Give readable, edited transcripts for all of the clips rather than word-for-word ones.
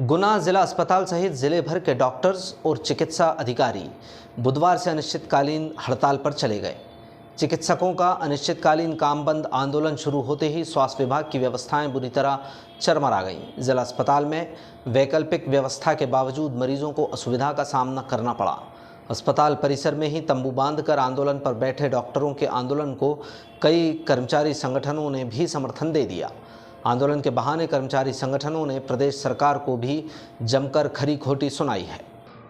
गुना जिला अस्पताल सहित जिले भर के डॉक्टर्स और चिकित्सा अधिकारी बुधवार से अनिश्चितकालीन हड़ताल पर चले गए। चिकित्सकों का अनिश्चितकालीन काम बंद आंदोलन शुरू होते ही स्वास्थ्य विभाग की व्यवस्थाएं बुरी तरह चरमरा गईं। जिला अस्पताल में वैकल्पिक व्यवस्था के बावजूद मरीजों को असुविधा का सामना करना पड़ा। अस्पताल परिसर में ही तंबू बांधकर आंदोलन पर बैठे डॉक्टरों के आंदोलन को कई कर्मचारी संगठनों ने भी समर्थन दे दिया। आंदोलन के बहाने कर्मचारी संगठनों ने प्रदेश सरकार को भी जमकर खरी खोटी सुनाई है।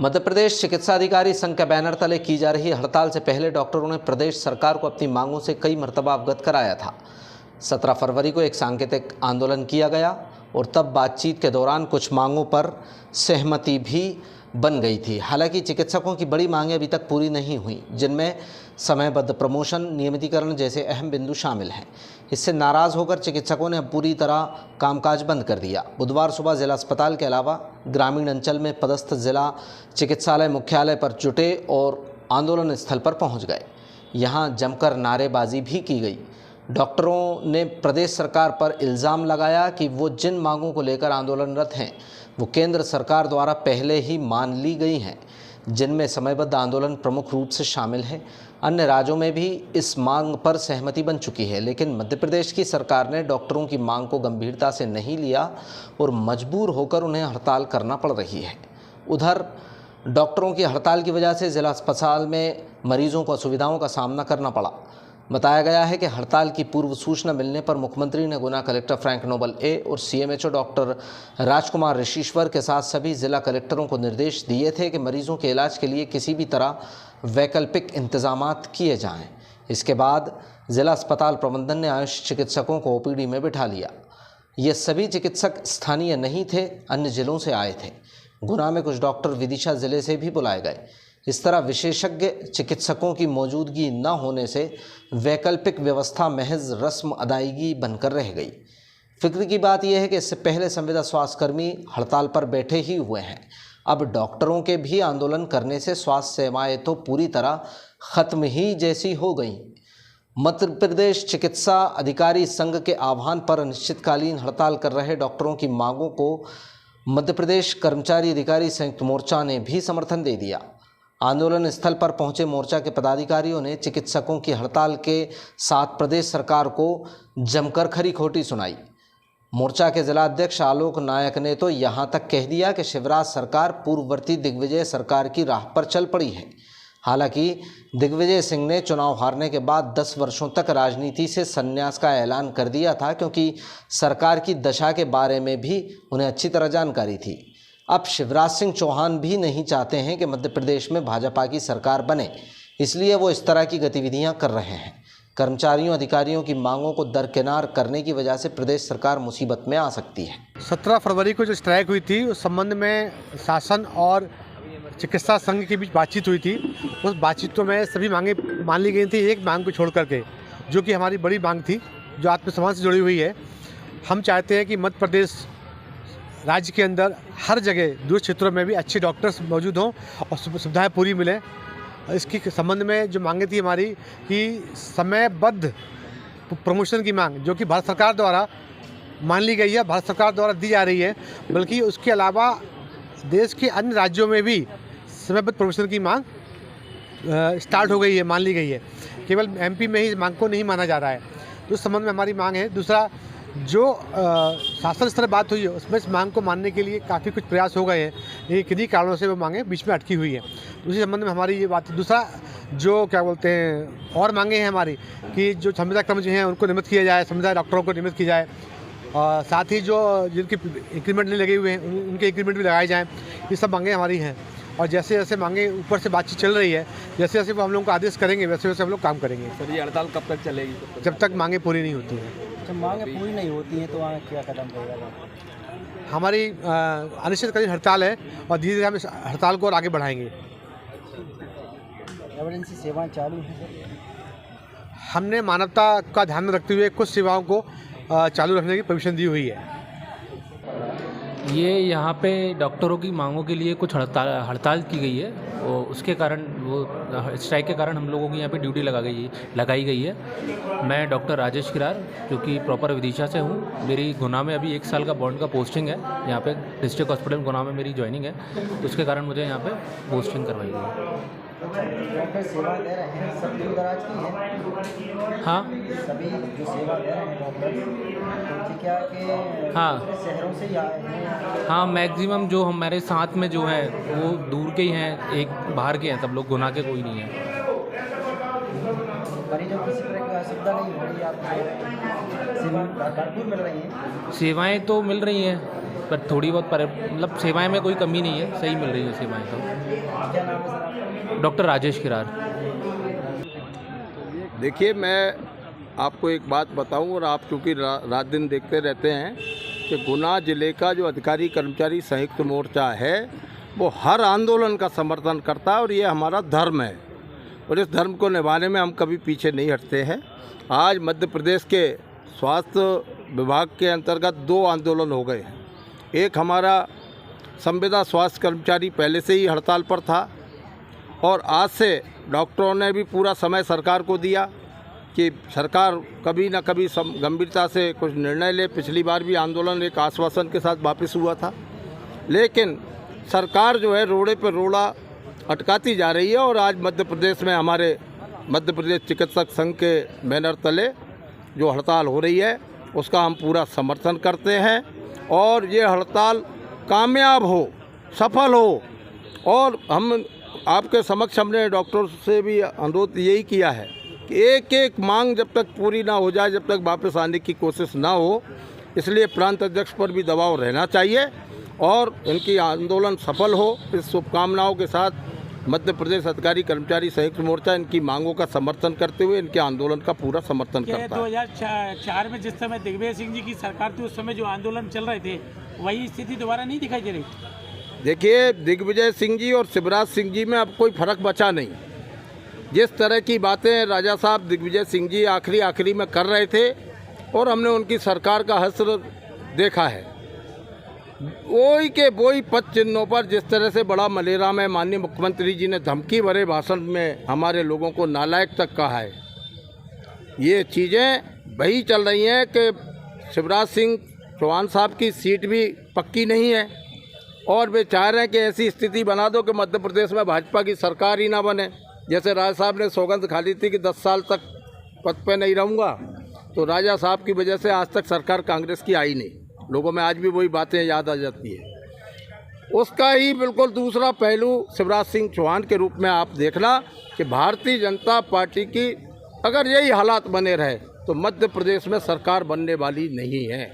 मध्य प्रदेश चिकित्सा अधिकारी संघ के बैनर तले की जा रही हड़ताल से पहले डॉक्टरों ने प्रदेश सरकार को अपनी मांगों से कई मर्तबा अवगत कराया था। 17 फरवरी को एक सांकेतिक आंदोलन किया गया और तब बातचीत के दौरान कुछ मांगों पर सहमति भी बन गई थी। हालांकि चिकित्सकों की बड़ी मांगें अभी तक पूरी नहीं हुई, जिनमें समयबद्ध प्रमोशन, नियमितीकरण जैसे अहम बिंदु शामिल हैं। इससे नाराज होकर चिकित्सकों ने अब पूरी तरह कामकाज बंद कर दिया। बुधवार सुबह जिला अस्पताल के अलावा ग्रामीण अंचल में पदस्थ जिला चिकित्सालय मुख्यालय पर जुटे और आंदोलन स्थल पर पहुंच गए। यहां जमकर नारेबाजी भी की गई। डॉक्टरों ने प्रदेश सरकार पर इल्ज़ाम लगाया कि वो जिन मांगों को लेकर आंदोलनरत हैं वो केंद्र सरकार द्वारा पहले ही मान ली गई हैं, जिनमें समयबद्ध आंदोलन प्रमुख रूप से शामिल है। अन्य राज्यों में भी इस मांग पर सहमति बन चुकी है, लेकिन मध्य प्रदेश की सरकार ने डॉक्टरों की मांग को गंभीरता से नहीं लिया और मजबूर होकर उन्हें हड़ताल करना पड़ रही है। उधर डॉक्टरों की हड़ताल की वजह से जिला अस्पताल में मरीजों को असुविधाओं का सामना करना पड़ा। बताया गया है कि हड़ताल की पूर्व सूचना मिलने पर मुख्यमंत्री ने गुना कलेक्टर फ्रैंक नोबल ए और सीएमएचओ डॉक्टर राजकुमार ऋषिश्वर के साथ सभी जिला कलेक्टरों को निर्देश दिए थे कि मरीजों के इलाज के लिए किसी भी तरह वैकल्पिक इंतजामात किए जाएं। इसके बाद जिला अस्पताल प्रबंधन ने आयुष चिकित्सकों को ओपीडी में बिठा लिया। ये सभी चिकित्सक स्थानीय नहीं थे, अन्य जिलों से आए थे। गुना में कुछ डॉक्टर विदिशा जिले से भी बुलाए गए। इस तरह विशेषज्ञ चिकित्सकों की मौजूदगी न होने से वैकल्पिक व्यवस्था महज रस्म अदायगी बनकर रह गई। फिक्र की बात यह है कि इससे पहले संविदा स्वास्थ्यकर्मी हड़ताल पर बैठे ही हुए हैं। अब डॉक्टरों के भी आंदोलन करने से स्वास्थ्य सेवाएं तो पूरी तरह खत्म ही जैसी हो गई। मध्य प्रदेश चिकित्सा अधिकारी संघ के आह्वान पर अनिश्चितकालीन हड़ताल कर रहे डॉक्टरों की मांगों को मध्य प्रदेश कर्मचारी अधिकारी संयुक्त मोर्चा ने भी समर्थन दे दिया। आंदोलन स्थल पर पहुंचे मोर्चा के पदाधिकारियों ने चिकित्सकों की हड़ताल के साथ प्रदेश सरकार को जमकर खरी खोटी सुनाई। मोर्चा के जिलाध्यक्ष आलोक नायक ने तो यहां तक कह दिया कि शिवराज सरकार पूर्ववर्ती दिग्विजय सरकार की राह पर चल पड़ी है। हालांकि दिग्विजय सिंह ने चुनाव हारने के बाद 10 वर्षों तक राजनीति से संन्यास का ऐलान कर दिया था, क्योंकि सरकार की दशा के बारे में भी उन्हें अच्छी तरह जानकारी थी। अब शिवराज सिंह चौहान भी नहीं चाहते हैं कि मध्य प्रदेश में भाजपा की सरकार बने, इसलिए वो इस तरह की गतिविधियां कर रहे हैं। कर्मचारियों अधिकारियों की मांगों को दरकिनार करने की वजह से प्रदेश सरकार मुसीबत में आ सकती है। 17 फरवरी को जो स्ट्राइक हुई थी उस संबंध में शासन और चिकित्सा संघ के बीच बातचीत हुई थी। उस बातचीत में सभी मांगें मान ली गई थी, एक मांग को छोड़ करके, जो कि हमारी बड़ी मांग थी, जो आत्मसम्मान से जुड़ी हुई है। हम चाहते हैं कि मध्य प्रदेश राज्य के अंदर हर जगह दूर क्षेत्रों में भी अच्छे डॉक्टर्स मौजूद हों और सुविधाएं पूरी मिलें। इसके संबंध में जो मांगे थी हमारी कि समयबद्ध प्रमोशन की मांग, जो कि भारत सरकार द्वारा मान ली गई है, भारत सरकार द्वारा दी जा रही है, बल्कि उसके अलावा देश के अन्य राज्यों में भी समयबद्ध प्रमोशन की मांग स्टार्ट हो गई है, मान ली गई है। केवल एमपी में ही मांग को नहीं माना जा रहा है, तो उस संबंध में हमारी मांग है। दूसरा, जो शासन स्तर बात हुई है उसमें इस मांग को मानने के लिए काफ़ी कुछ प्रयास हो गए हैं, लेकिन किन्हीं कारणों से वो मांगे बीच में अटकी हुई है। उसी संबंध में हमारी ये बात है। दूसरा, जो क्या बोलते हैं, और मांगे हैं हमारी कि जो संविदा कर्मचारी हैं उनको नियमित किया जाए, संविदा डॉक्टरों को नियमित किया जाए, और साथ ही जो जिनके इंक्रीमेंट नहीं लगे हुए हैं उनके इंक्रीमेंट भी लगाए जाएँ। ये सब मांगे हमारी हैं, और जैसे जैसे मांगे ऊपर से बातचीत चल रही है, जैसे जैसे वो हम लोगों को आदेश करेंगे वैसे वैसे हम लोग काम करेंगे। सर, ये हड़ताल कब तक चलेगी? जब तक मांगे पूरी नहीं होती हैं। जब मांगे पूरी नहीं होती हैं तो आगे क्या कदम रहेगा? हमारी अनिश्चितकालीन हड़ताल है और धीरे धीरे हम इस हड़ताल को और आगे बढ़ाएंगे। इमरजेंसी सेवाएं चालू हैं? हमने मानवता का ध्यान में रखते हुए कुछ सेवाओं को चालू रखने की परमिशन दी हुई है। ये यहाँ पे डॉक्टरों की मांगों के लिए कुछ हड़ताल की गई है और उसके कारण वो स्ट्राइक के कारण हम लोगों की यहाँ पे ड्यूटी लगाई गई है। मैं डॉक्टर राजेश किरार जो कि प्रॉपर विदिशा से हूँ। मेरी गुना में अभी 1 साल का बॉन्ड का पोस्टिंग है। यहाँ पे डिस्ट्रिक्ट हॉस्पिटल गुना में मेरी ज्वाइनिंग है, तो उसके कारण मुझे यहाँ पे पोस्टिंग करवाई गई है। डॉक्टर सेवा दे रहे हैं, सब दूर दराज की है। हाँ, सभी जो सेवा दे रहे हैं डॉक्टर, उनकी क्या कि हाँ, दूसरे शहरों से ही आए हैं। हाँ, मैक्सिमम जो हमारे साथ में जो है वो दूर के ही हैं, एक बाहर के हैं, सब लोग गुना के कोई नहीं है। मरीजों को किसी तरह की असुविधा नहीं हो रही, आपको सेवा भरपूर मिल रही हैं। सेवाएं तो मिल रही हैं, पर थोड़ी बहुत मतलब सेवाएं में कोई कमी नहीं है, सही मिल रही है सेवाएं तो। क्या नाम है सर आपका? डॉक्टर राजेश किरार। देखिए, मैं आपको एक बात बताऊं, और आप चूँकि रात दिन देखते रहते हैं कि गुना ज़िले का जो अधिकारी कर्मचारी संयुक्त मोर्चा है वो हर आंदोलन का समर्थन करता है और ये हमारा धर्म है, और इस धर्म को निभाने में हम कभी पीछे नहीं हटते हैं। आज मध्य प्रदेश के स्वास्थ्य विभाग के अंतर्गत 2 आंदोलन हो गए हैं। एक हमारा संविदा स्वास्थ्य कर्मचारी पहले से ही हड़ताल पर था, और आज से डॉक्टरों ने भी पूरा समय सरकार को दिया कि सरकार कभी ना कभी गंभीरता से कुछ निर्णय ले। पिछली बार भी आंदोलन एक आश्वासन के साथ वापस हुआ था, लेकिन सरकार जो है रोड़े पर रोड़ा अटकाती जा रही है। और आज मध्य प्रदेश में हमारे मध्य प्रदेश चिकित्सक संघ के बैनर तले जो हड़ताल हो रही है उसका हम पूरा समर्थन करते हैं, और ये हड़ताल कामयाब हो, सफल हो। और हम आपके समक्ष हमने डॉक्टर से भी अनुरोध यही किया है कि एक एक मांग जब तक पूरी ना हो जाए, जब तक वापस आने की कोशिश ना हो, इसलिए प्रांत अध्यक्ष पर भी दबाव रहना चाहिए और इनकी आंदोलन सफल हो। इस शुभकामनाओं के साथ मध्य प्रदेश अधिकारी कर्मचारी संयुक्त मोर्चा इनकी मांगों का समर्थन करते हुए इनके आंदोलन का पूरा समर्थन करता है। 2004 में जिस समय दिग्विजय सिंह जी की सरकार थी, उस समय जो आंदोलन चल रहे थे, वही स्थिति दोबारा नहीं दिखाई दे रही। देखिए, दिग्विजय सिंह जी और शिवराज सिंह जी में अब कोई फर्क बचा नहीं। जिस तरह की बातें राजा साहब दिग्विजय सिंह जी आखिरी में कर रहे थे और हमने उनकी सरकार का हश्र देखा है, वही के वही पद चिन्हों पर जिस तरह से बड़ा मलेरा में माननीय मुख्यमंत्री जी ने धमकी भरे भाषण में हमारे लोगों को नालायक तक कहा है, ये चीज़ें वही चल रही हैं कि शिवराज सिंह चौहान साहब की सीट भी पक्की नहीं है और वे चाह रहे हैं कि ऐसी स्थिति बना दो कि मध्य प्रदेश में भाजपा की सरकार ही ना बने। जैसे राजा साहब ने सौगंध खा ली थी कि 10 साल तक पद पे नहीं रहूँगा, तो राजा साहब की वजह से आज तक सरकार कांग्रेस की आई नहीं। लोगों में आज भी वही बातें याद आ जाती है। उसका ही बिल्कुल दूसरा पहलू शिवराज सिंह चौहान के रूप में आप देखना कि भारतीय जनता पार्टी की अगर यही हालात बने रहे तो मध्य प्रदेश में सरकार बनने वाली नहीं है।